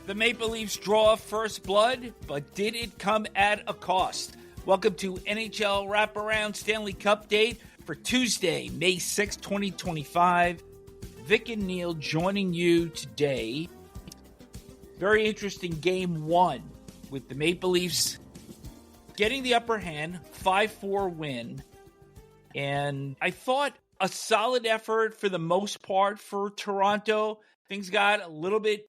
The Maple Leafs draw first blood, but did it come at a cost? Welcome to NHL Wraparound Stanley Cupdate for Tuesday, May 6, 2025. Vic and Neil joining you today. Very interesting game one with the Maple Leafs getting the upper hand, 5-4 win. And I thought a solid effort for the most part for Toronto. Things got a little bit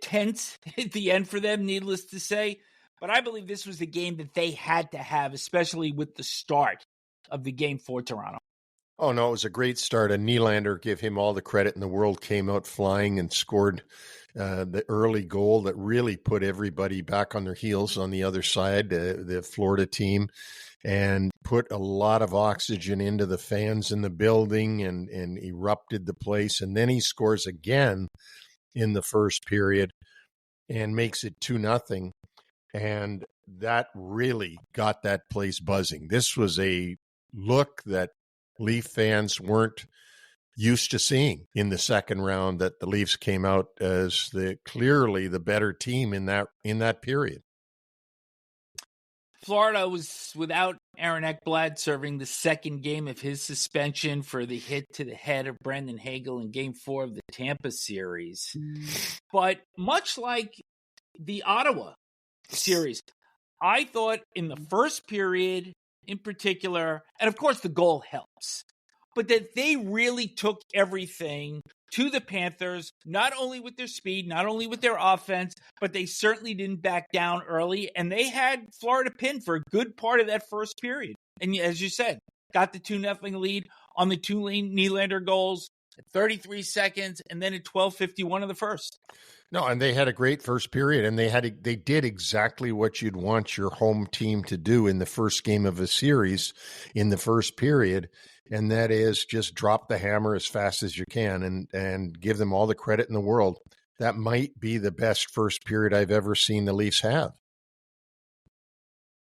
tense at the end for them, needless to say. But I believe this was the game that they had to have, especially with the start of the game for Toronto. Oh, no, it was a great start. And Nylander, give him all the credit in the world, came out flying and scored the early goal that really put everybody back on their heels on the other side, the Florida team, and put a lot of oxygen into the fans in the building and erupted the place. And then he scores again in the first period and makes it 2-0. And that really got that place buzzing. This was a look that Leaf fans weren't used to seeing in the second round, that the Leafs came out as clearly the better team in that period. Florida was without Aaron Ekblad serving the second game of his suspension for the hit to the head of Brendan Hagel in Game 4 of the Tampa series. But much like the Ottawa series, I thought in the first period in particular, and of course the goal helps, but that they really took everything to the Panthers, not only with their speed, not only with their offense, but they certainly didn't back down early, and they had Florida pinned for a good part of that first period. And as you said, got the 2-0 lead on the two Nylander goals at 33 seconds, and then at 12:51 of the first. No, and they had a great first period, and they did exactly what you'd want your home team to do in the first game of a series in the first period. And that is just drop the hammer as fast as you can and give them all the credit in the world. That might be the best first period I've ever seen the Leafs have.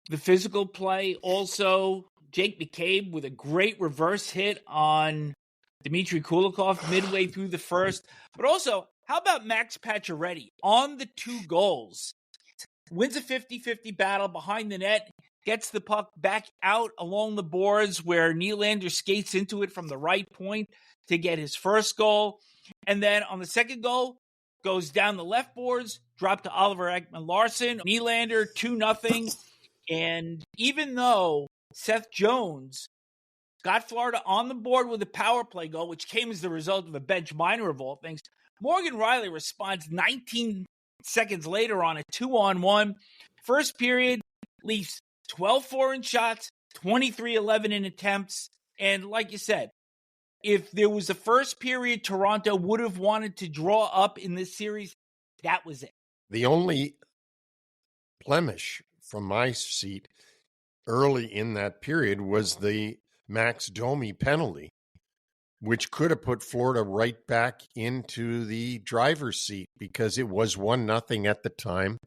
The physical play also, Jake McCabe with a great reverse hit on Dmitry Kulikov midway through the first. But also, how about Max Pacioretty on the two goals? Wins a 50-50 battle behind the net, gets the puck back out along the boards where Nylander skates into it from the right point to get his first goal. And then on the second goal, goes down the left boards, dropped to Oliver Ekman-Larsson. Nylander 2-0. And even though Seth Jones got Florida on the board with a power play goal, which came as the result of a bench minor of all things, Morgan Riley responds 19 seconds later on a 2-on-1. First period, Leafs 12-4 in shots, 23-11 in attempts. And like you said, if there was a first period Toronto would have wanted to draw up in this series, that was it. The only blemish from my seat early in that period was the Max Domi penalty, which could have put Florida right back into the driver's seat because it was 1-0 at the time.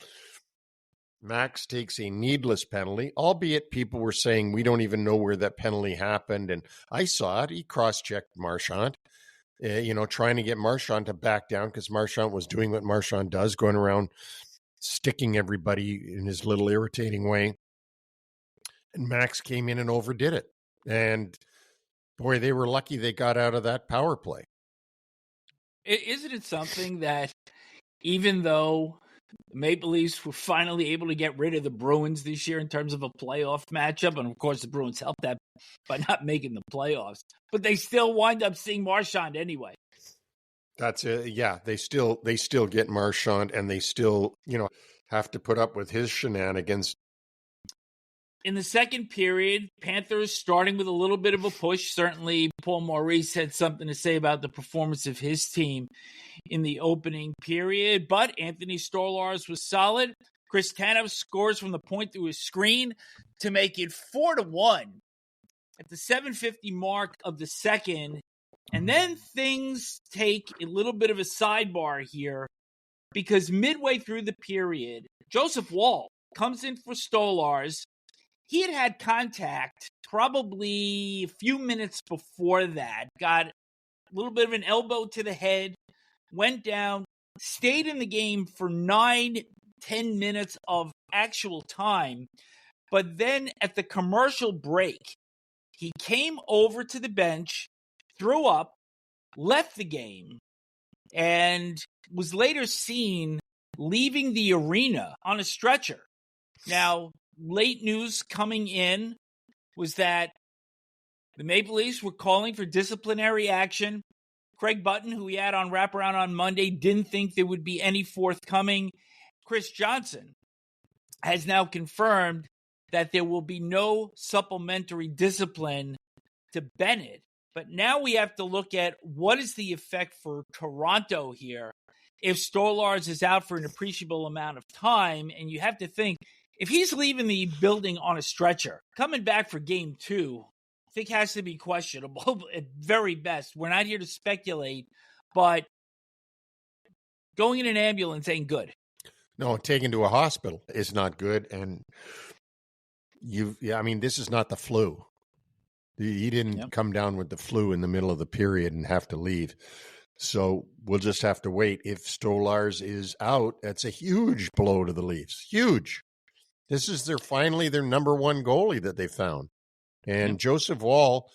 Max takes a needless penalty, albeit people were saying we don't even know where that penalty happened. And I saw it. He cross-checked Marchand, trying to get Marchand to back down because Marchand was doing what Marchand does, going around sticking everybody in his little irritating way. And Max came in and overdid it. And boy, they were lucky they got out of that power play. Isn't it something that even though the Maple Leafs were finally able to get rid of the Bruins this year in terms of a playoff matchup, and of course the Bruins helped that by not making the playoffs, but they still wind up seeing Marchand anyway. That's it. Yeah, they still get Marchand, and they still, have to put up with his shenanigans. In the second period, Panthers starting with a little bit of a push. Certainly, Paul Maurice had something to say about the performance of his team in the opening period, but Anthony Stolarz was solid. Chris Tanev scores from the point through his screen to make it 4-1 at the 7:50 mark of the second. And then things take a little bit of a sidebar here because midway through the period, Joseph Woll comes in for Stolarz. He had contact probably a few minutes before that, got a little bit of an elbow to the head, went down, stayed in the game for 9-10 minutes of actual time. But then at the commercial break, he came over to the bench, threw up, left the game, and was later seen leaving the arena on a stretcher. Now, late news coming in was that the Maple Leafs were calling for disciplinary action. Craig Button, who we had on Wraparound on Monday, didn't think there would be any forthcoming. Chris Johnson has now confirmed that there will be no supplementary discipline to Bennett. But now we have to look at what is the effect for Toronto here if Stolarz is out for an appreciable amount of time. And you have to think, if he's leaving the building on a stretcher, coming back for game 2, I think has to be questionable at very best. We're not here to speculate, but going in an ambulance ain't good. No, taken to a hospital is not good. And this is not the flu. He didn't come down with the flu in the middle of the period and have to leave. So we'll just have to wait. If Stolarz is out, that's a huge blow to the Leafs. Huge. This is finally their number one goalie that they found. And Joseph Woll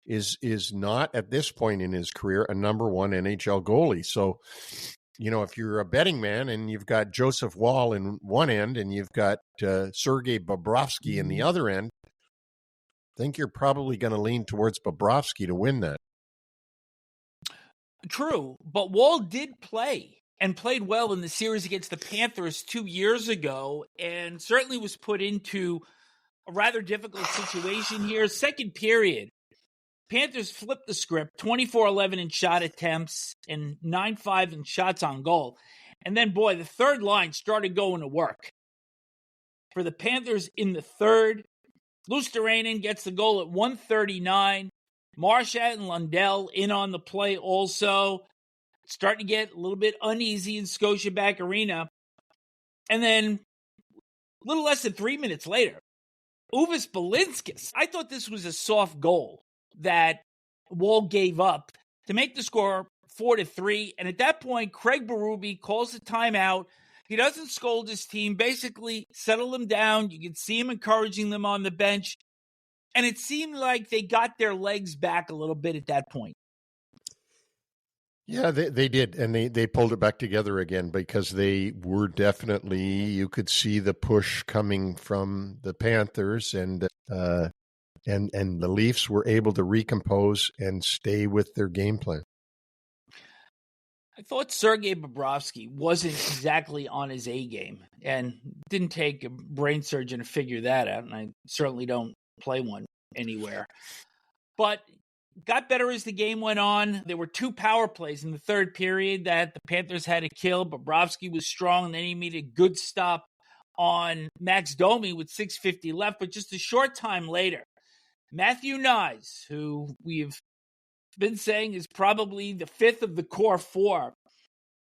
is not at this point in his career a number one NHL goalie. So, if you're a betting man and you've got Joseph Woll in one end and you've got Sergei Bobrovsky in the other end, I think you're probably going to lean towards Bobrovsky to win that. True, but Woll did play and played well in the series against the Panthers 2 years ago and certainly was put into a rather difficult situation here. Second period, Panthers flipped the script, 24-11 in shot attempts and 9-5 in shots on goal. And then, the third line started going to work. For the Panthers in the third, Luostarinen gets the goal at 1:39. Marchand and Lundell in on the play also. Starting to get a little bit uneasy in Scotiabank Arena. And then, a little less than 3 minutes later, Uvis Belinskis. I thought this was a soft goal that Woll gave up to make the score 4-3. And at that point, Craig Berube calls the timeout. He doesn't scold his team, basically settle them down. You can see him encouraging them on the bench. And it seemed like they got their legs back a little bit at that point. Yeah, they did. And they pulled it back together again because they were definitely, you could see the push coming from the Panthers and the Leafs were able to recompose and stay with their game plan. I thought Sergei Bobrovsky wasn't exactly on his A game and didn't take a brain surgeon to figure that out. And I certainly don't play one anywhere. But got better as the game went on. There were 2 power plays in the third period that the Panthers had to kill. Bobrovsky was strong, and then he made a good stop on Max Domi with 6:50 left. But just a short time later, Matthew Knies, who we've been saying is probably the 5th of the core 4,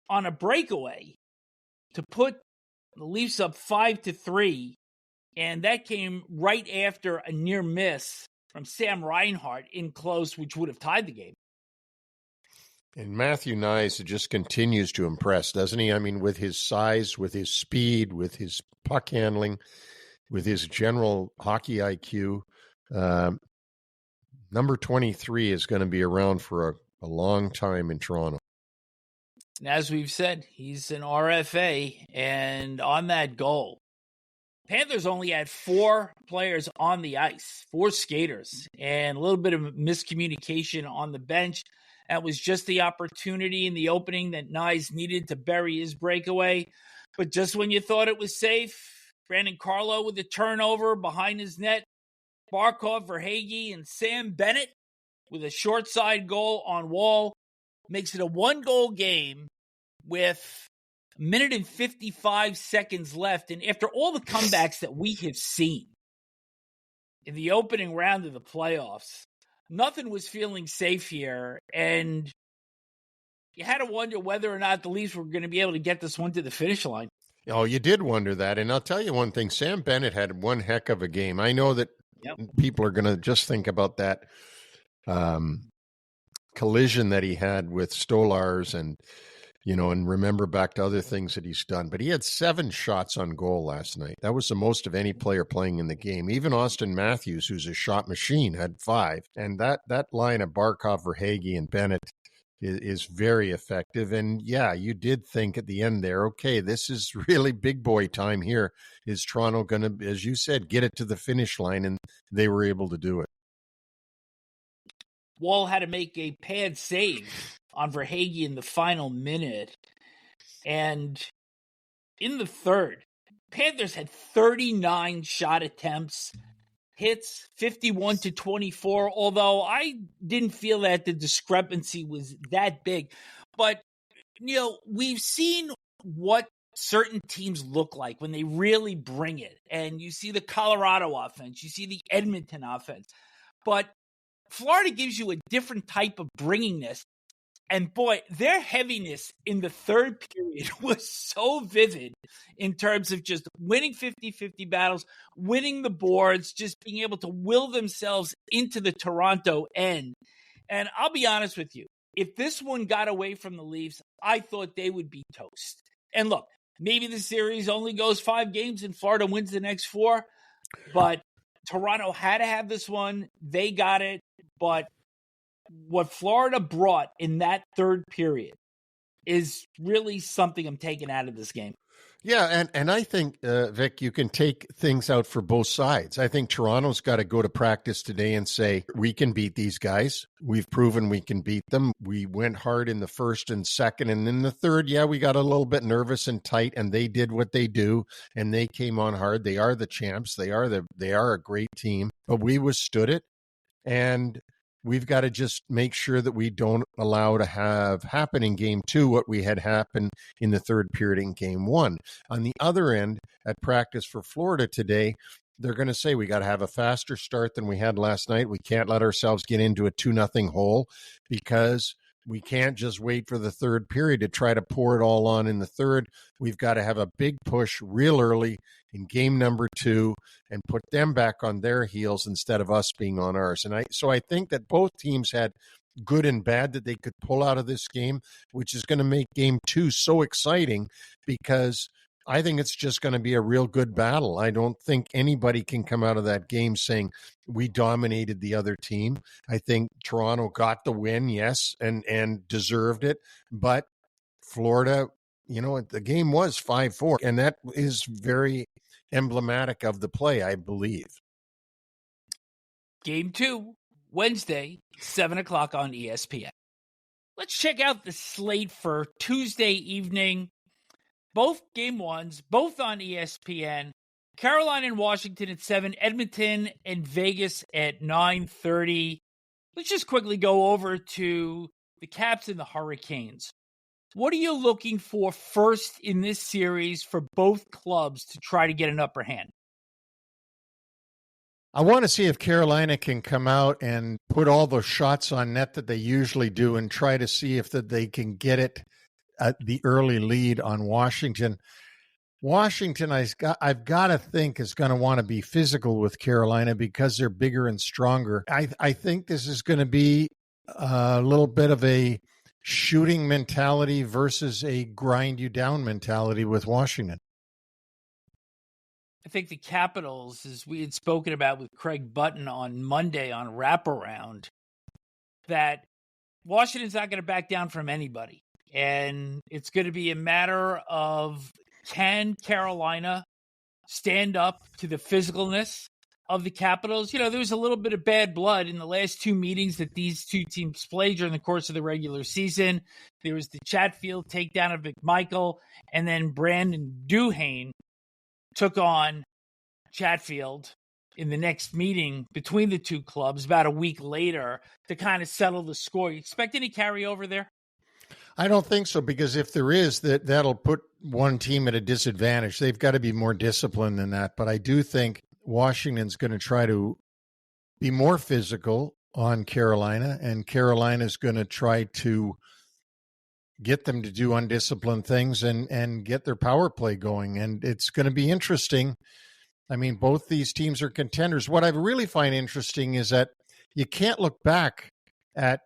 on a breakaway to put the Leafs up 5-3. And that came right after a near miss from Sam Reinhart in close, which would have tied the game. And Matthew Knies just continues to impress, doesn't he? I mean, with his size, with his speed, with his puck handling, with his general hockey IQ. Number 23 is going to be around for a long time in Toronto. And as we've said, he's an RFA. And on that goal, Panthers only had 4 players on the ice, 4 skaters, and a little bit of miscommunication on the bench. That was just the opportunity in the opening that Knies needed to bury his breakaway. But just when you thought it was safe, Brandon Carlo with a turnover behind his net, Barkov, Verhaeghe, and Sam Bennett with a short side goal on Woll makes it a 1-goal game with a minute and 55 seconds left. And after all the comebacks that we have seen in the opening round of the playoffs, nothing was feeling safe here. And you had to wonder whether or not the Leafs were going to be able to get this one to the finish line. Oh, you did wonder that. And I'll tell you one thing, Sam Bennett had one heck of a game. I know that people are going to just think about that collision that he had with Stolarz and and remember back to other things that he's done. But he had 7 shots on goal last night. That was the most of any player playing in the game. Even Austin Matthews, who's a shot machine, had 5. And that line of Barkov, Verhaeghe, and Bennett is very effective. And yeah, you did think at the end there, okay, this is really big boy time here. Is Toronto going to, as you said, get it to the finish line? And they were able to do it. Wall had to make a pad save on Verhaeghe in the final minute. And in the third, Panthers had 39 shot attempts, hits 51-24, although I didn't feel that the discrepancy was that big. But, we've seen what certain teams look like when they really bring it. And you see the Colorado offense, you see the Edmonton offense. But Florida gives you a different type of bringingness. And boy, their heaviness in the third period was so vivid in terms of just winning 50-50 battles, winning the boards, just being able to will themselves into the Toronto end. And I'll be honest with you, if this one got away from the Leafs, I thought they would be toast. And look, maybe the series only goes 5 games and Florida wins the next 4, but Toronto had to have this one. They got it. But what Florida brought in that third period is really something I'm taking out of this game. Yeah, and I think, Vic, you can take things out for both sides. I think Toronto's got to go to practice today and say, we can beat these guys. We've proven we can beat them. We went hard in the first and second, and in the third, yeah, we got a little bit nervous and tight, and they did what they do, and they came on hard. They are the champs. They are a great team, but we withstood it, and we've got to just make sure that we don't allow to have happen in game 2 what we had happen in the third period in game 1. On the other end, at practice for Florida today, they're going to say we got to have a faster start than we had last night. We can't let ourselves get into a 2-0 hole because we can't just wait for the third period to try to pour it all on in the third. We've got to have a big push real early in game number 2 and put them back on their heels instead of us being on ours. And I think that both teams had good and bad that they could pull out of this game, which is going to make game 2 so exciting because I think it's just going to be a real good battle. I don't think anybody can come out of that game saying we dominated the other team. I think Toronto got the win, yes, and deserved it. But Florida, the game was 5-4, and that is very emblematic of the play, I believe. Game 2, Wednesday, 7 o'clock on ESPN. Let's check out the slate for Tuesday evening. Both game 1s, both on ESPN. Carolina and Washington at 7, Edmonton and Vegas at 9:30. Let's just quickly go over to the Caps and the Hurricanes. What are you looking for first in this series for both clubs to try to get an upper hand? I want to see if Carolina can come out and put all those shots on net that they usually do and try to see if they can get it at the early lead on Washington. Washington, I've got to think, is going to want to be physical with Carolina because they're bigger and stronger. I think this is going to be a little bit of a shooting mentality versus a grind you down mentality with Washington. I think the Capitals, as we had spoken about with Craig Button on Monday on Wraparound, that Washington's not going to back down from anybody. And it's going to be a matter of, can Carolina stand up to the physicalness of the Capitals? There was a little bit of bad blood in the last 2 meetings that these two teams played during the course of the regular season. There was the Chatfield takedown of McMichael, and then Brandon Duhaime took on Chatfield in the next meeting between the two clubs about a week later to kind of settle the score. You expect any carryover there? I don't think so, because if there is, that'll put one team at a disadvantage. They've got to be more disciplined than that. But I do think Washington's going to try to be more physical on Carolina, and Carolina's going to try to get them to do undisciplined things and get their power play going. And it's going to be interesting. I mean, both these teams are contenders. What I really find interesting is that you can't look back at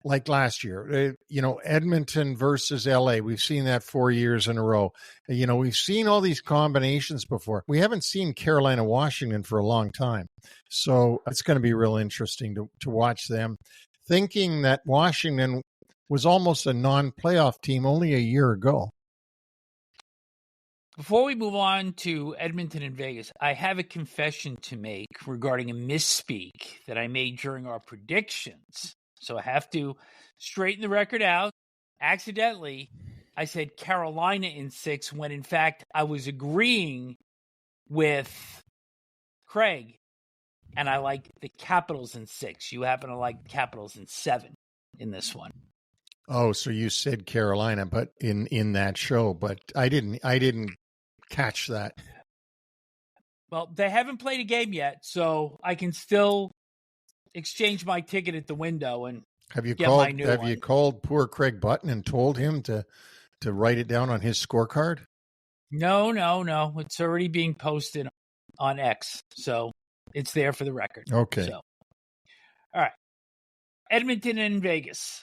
like last year. Edmonton versus LA. We've seen that 4 years in a row. We've seen all these combinations before. We haven't seen Carolina, Washington for a long time. So it's going to be real interesting to watch them. Thinking that Washington was almost a non-playoff team only a year ago. Before we move on to Edmonton and Vegas, I have a confession to make regarding a misspeak that I made during our predictions. So I have to straighten the record out. Accidentally, I said Carolina in 6 when in fact I was agreeing with Craig, and I like the Capitals in 6. You happen to like the Capitals in 7 in this one. Oh, so you said Carolina, but in that show, but I didn't catch that. Well, they haven't played a game yet, so I can still exchange my ticket at the window and get my new one. You called poor Craig Button and told him to write it down on his scorecard? No. It's already being posted on X, so it's there for the record. Okay. So, all right. Edmonton and Vegas.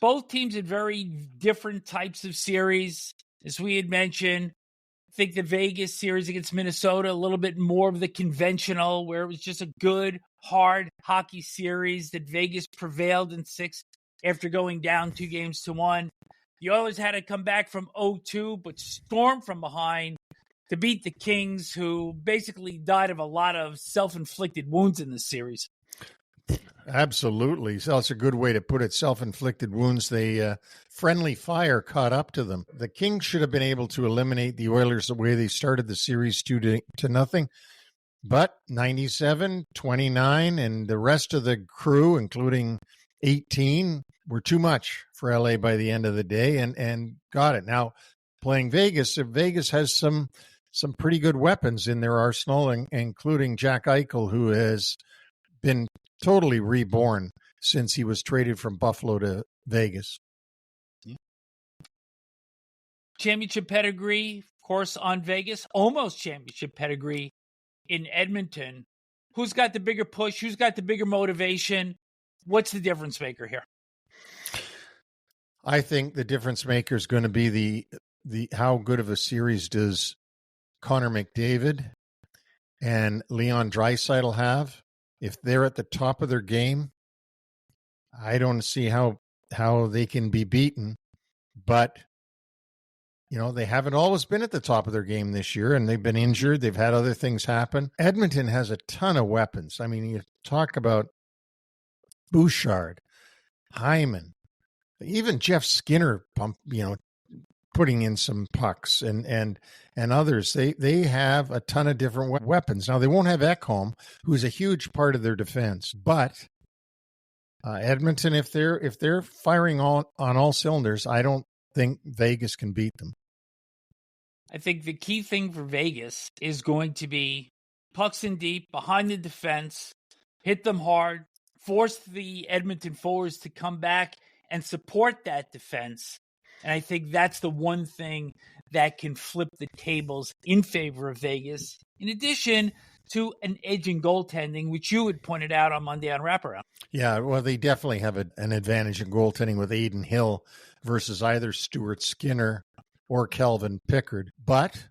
Both teams had very different types of series. As we had mentioned, I think the Vegas series against Minnesota, a little bit more of the conventional, where it was just a good, hard hockey series that Vegas prevailed in 6 after going down 2-1. The Oilers had to come back from 0-2, but stormed from behind to beat the Kings, who basically died of a lot of self-inflicted wounds in this series. Absolutely. So that's a good way to put it. Self-inflicted wounds. Friendly fire caught up to them. The Kings should have been able to eliminate the Oilers the way they started the series 2-0. But 97, 29, and the rest of the crew, including 18, were too much for LA by the end of the day and got it. Now, playing Vegas, Vegas has some pretty good weapons in their arsenal, including Jack Eichel, who has been totally reborn since he was traded from Buffalo to Vegas. Championship pedigree, of course, on Vegas. Almost championship pedigree in Edmonton. Who's got the bigger push? Who's got the bigger motivation? What's the difference maker here? I think the difference maker is going to be the how good of a series does Connor McDavid and Leon Draisaitl have. If they're at the top of their game, I don't see how they can be beaten. But, they haven't always been at the top of their game this year, and they've been injured. They've had other things happen. Edmonton has a ton of weapons. I mean, you talk about Bouchard, Hyman, even Jeff Skinner, putting in some pucks and others. They have a ton of different weapons. Now, they won't have Ekholm, who's a huge part of their defense, but Edmonton, if they're firing on all cylinders, I don't think Vegas can beat them. I think the key thing for Vegas is going to be pucks in deep, behind the defense, hit them hard, force the Edmonton forwards to come back and support that defense. And I think that's the one thing that can flip the tables in favor of Vegas, in addition to an edge in goaltending, which you had pointed out on Monday on Wraparound. Yeah, well, they definitely have an advantage in goaltending with Adin Hill versus either Stuart Skinner or Kelvin Pickard. But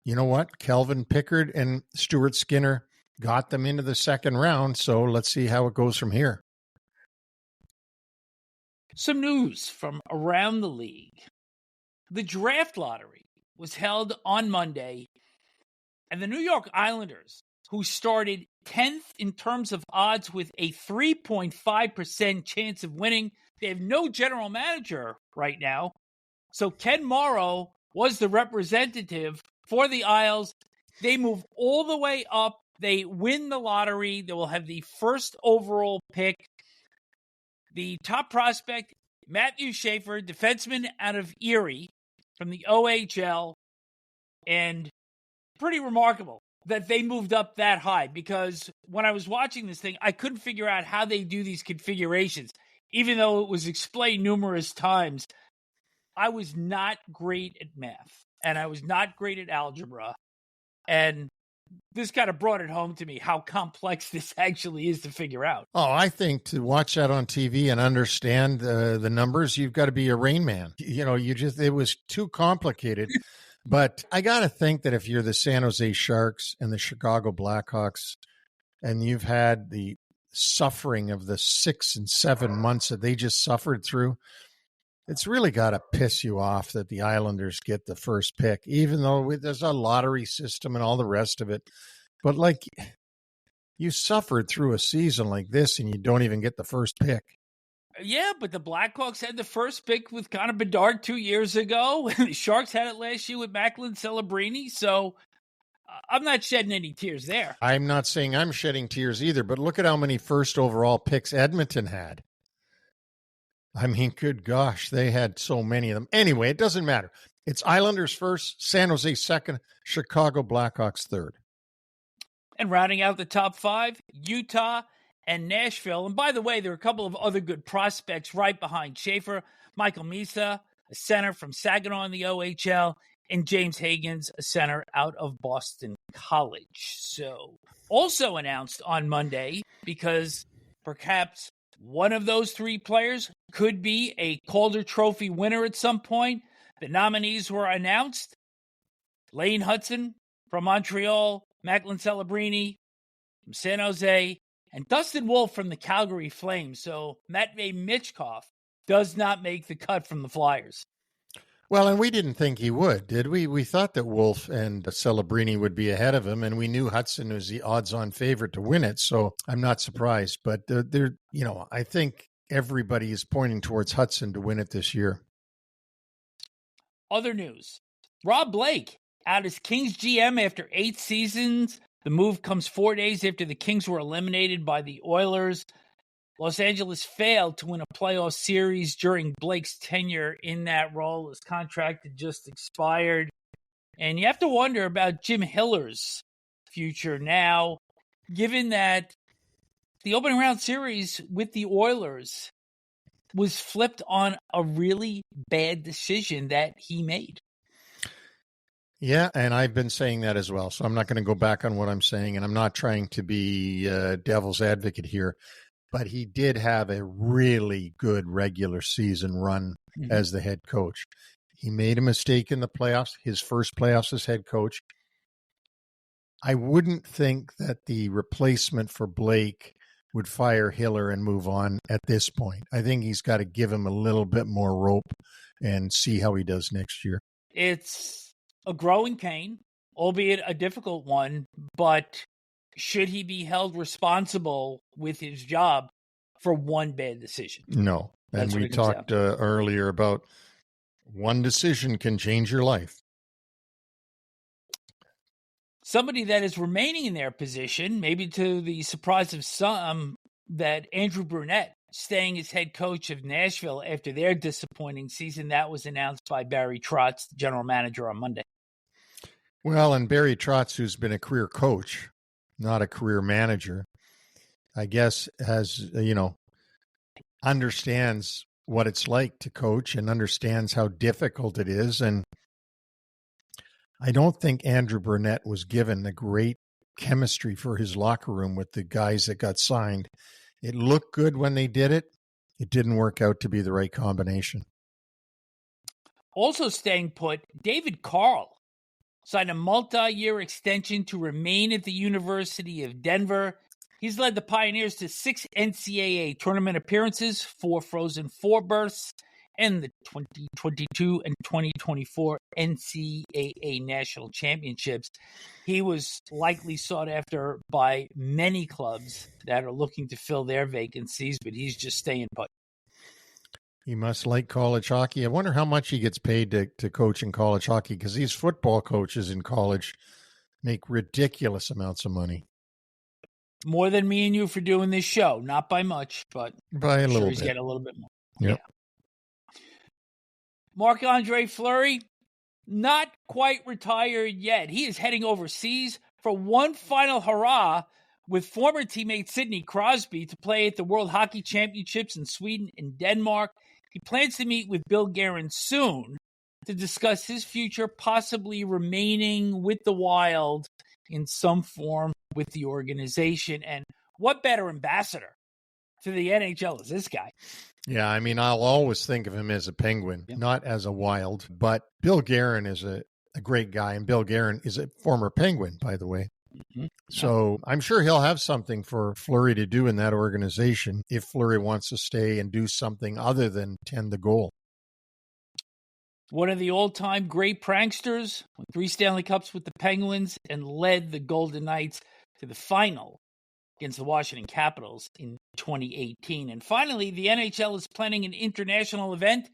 you know what? Kelvin Pickard and Stuart Skinner got them into the second round, so let's see how it goes from here. Some news from around the league. The draft lottery was held on Monday, and the New York Islanders, who started 10th in terms of odds with a 3.5% chance of winning, they have no general manager right now. So Ken Morrow was the representative for the Isles. They move all the way up. They win the lottery. They will have the first overall pick. The top prospect, Matthew Schaefer, defenseman out of Erie from the OHL. And pretty remarkable that they moved up that high, because when I was watching this thing, I couldn't figure out how they do these configurations, even though it was explained numerous times. I was not great at math, and I was not great at algebra. And this kind of brought it home to me how complex this actually is to figure out. Oh, I think to watch that on TV and understand the numbers, you've got to be a Rain Man. It was too complicated. But I got to think that if you're the San Jose Sharks and the Chicago Blackhawks, and you've had the suffering of the 6 and 7 months that they just suffered through, it's really got to piss you off that the Islanders get the first pick, even though there's a lottery system and all the rest of it. But like, you suffered through a season like this and you don't even get the first pick. Yeah, but the Blackhawks had the first pick with Connor Bedard 2 years ago. The Sharks had it last year with Macklin Celebrini. So I'm not shedding any tears there. I'm not saying I'm shedding tears either, but look at how many first overall picks Edmonton had. I mean, good gosh, they had so many of them. Anyway, it doesn't matter. It's Islanders first, San Jose second, Chicago Blackhawks third. And rounding out the top 5, Utah and Nashville. And by the way, there are a couple of other good prospects right behind Schaefer. Michael Misa, a center from Saginaw in the OHL, and James Higgins, a center out of Boston College. So also announced on Monday, because perhaps one of those 3 players could be a Calder Trophy winner at some point. The nominees were announced. Lane Hudson from Montreal, Macklin Celebrini from San Jose, and Dustin Wolf from the Calgary Flames. So Matvei Michkov does not make the cut from the Flyers. Well, and we didn't think he would, did we? We thought that Wolf and Celebrini would be ahead of him, and we knew Hudson was the odds-on favorite to win it, so I'm not surprised. But I think everybody is pointing towards Hudson to win it this year. Other news. Rob Blake out as Kings GM after 8 seasons. The move comes 4 days after the Kings were eliminated by the Oilers. Los Angeles failed to win a playoff series during Blake's tenure in that role. His contract had just expired. And you have to wonder about Jim Hiller's future now, given that the opening round series with the Oilers was flipped on a really bad decision that he made. Yeah, and I've been saying that as well, so I'm not going to go back on what I'm saying, and I'm not trying to be devil's advocate here, but he did have a really good regular season run as the head coach. He made a mistake in the playoffs, his first playoffs as head coach. I wouldn't think that the replacement for Blake would fire Hiller and move on at this point. I think he's got to give him a little bit more rope and see how he does next year. It's a growing pain, albeit a difficult one, but should he be held responsible with his job for one bad decision? No. And we talked earlier about one decision can change your life. Somebody that is remaining in their position, maybe to the surprise of some, that Andrew Brunette staying as head coach of Nashville after their disappointing season. That was announced by Barry Trotz, the general manager, on Monday. Well, and Barry Trotz, who's been a career coach, not a career manager, I guess has, understands what it's like to coach and understands how difficult it is. And I don't think Andrew Brunette was given a great chemistry for his locker room with the guys that got signed. It looked good when they did it. It didn't work out to be the right combination. Also staying put, David Carl signed a multi-year extension to remain at the University of Denver. He's led the Pioneers to 6 NCAA tournament appearances, 4 Frozen Four berths, and the 2022 and 2024 NCAA National Championships. He was likely sought after by many clubs that are looking to fill their vacancies, but he's just staying put. He must like college hockey. I wonder how much he gets paid to coach in college hockey, because these football coaches in college make ridiculous amounts of money. More than me and you for doing this show. Not by much, but by a little bit. He's getting a little bit more. Yep. Yeah. Marc-Andre Fleury, not quite retired yet. He is heading overseas for one final hurrah with former teammate Sidney Crosby to play at the World Hockey Championships in Sweden and Denmark. He plans to meet with Bill Guerin soon to discuss his future, possibly remaining with the Wild in some form with the organization. And what better ambassador to the NHL is this guy? Yeah, I mean, I'll always think of him as a Penguin, not as a Wild. But Bill Guerin is a great guy, and Bill Guerin is a former Penguin, by the way. Mm-hmm. So I'm sure he'll have something for Fleury to do in that organization if Fleury wants to stay and do something other than tend the goal. One of the all-time great pranksters, won 3 Stanley Cups with the Penguins and led the Golden Knights to the final against the Washington Capitals in 2018. And finally, the NHL is planning an international event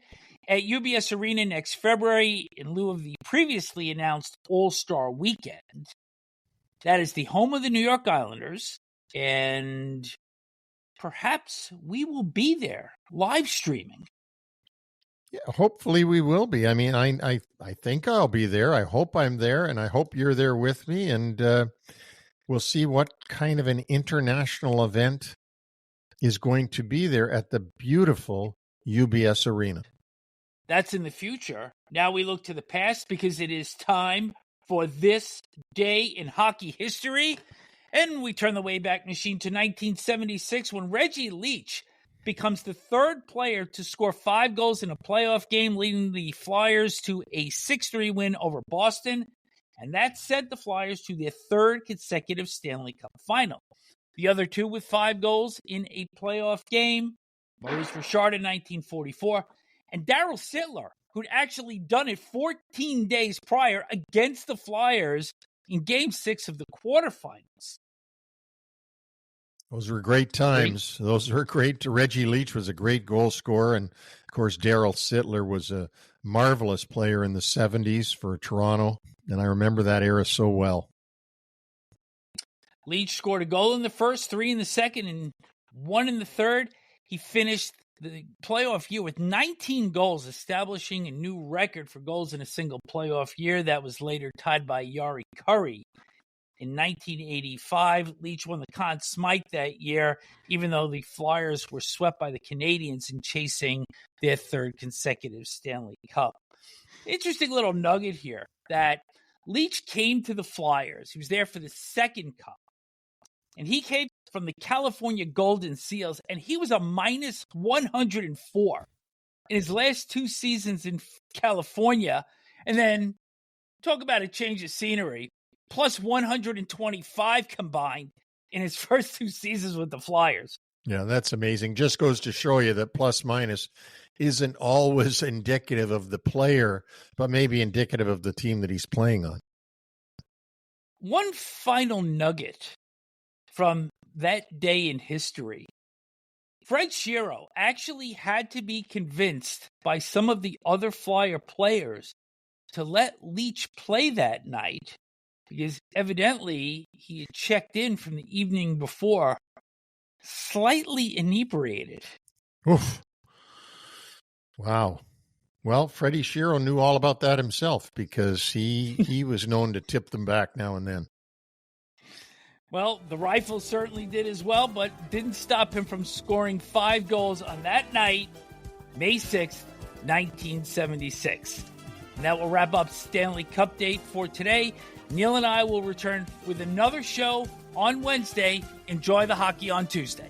at UBS Arena next February in lieu of the previously announced All-Star Weekend. That is the home of the New York Islanders, and perhaps we will be there live streaming. Yeah, hopefully we will be. I mean, I think I'll be there. I hope I'm there, and I hope you're there with me, and we'll see what kind of an international event is going to be there at the beautiful UBS Arena. That's in the future. Now we look to the past because it is time for this day in hockey history. And we turn the Wayback Machine to 1976 when Reggie Leach becomes the third player to score 5 goals in a playoff game, leading the Flyers to a 6-3 win over Boston. And that sent the Flyers to their 3rd consecutive Stanley Cup final. The other 2 with 5 goals in a playoff game, Maurice Richard in 1944, and Darryl Sittler, who'd actually done it 14 days prior against the Flyers in Game 6 of the quarterfinals. Those were great times. Those were great. Reggie Leach was a great goal scorer, and, of course, Darryl Sittler was a marvelous player in the 70s for Toronto, and I remember that era so well. Leach scored a goal in the first, 3 in the second, and 1 in the third. He finished the playoff year with 19 goals, establishing a new record for goals in a single playoff year. That was later tied by Yari Curry. In 1985, Leach won the Conn Smythe that year, even though the Flyers were swept by the Canadiens in chasing their 3rd consecutive Stanley Cup. Interesting little nugget here that Leach came to the Flyers. He was there for the 2nd Cup. And he came from the California Golden Seals, and he was a minus 104 in his last 2 seasons in California. And then, talk about a change of scenery, plus 125 combined in his first 2 seasons with the Flyers. Yeah, that's amazing. Just goes to show you that plus minus isn't always indicative of the player, but maybe indicative of the team that he's playing on. One final nugget from that day in history. Fred Shero actually had to be convinced by some of the other Flyer players to let Leach play that night because evidently he had checked in from the evening before slightly inebriated. Oof. Wow. Well, Freddie Shero knew all about that himself because he was known to tip them back now and then. Well, the Rifles certainly did as well, but didn't stop him from scoring 5 goals on that night, May 6th, 1976. And that will wrap up Stanley Cupdate for today. Neil and I will return with another show on Wednesday. Enjoy the hockey on Tuesday.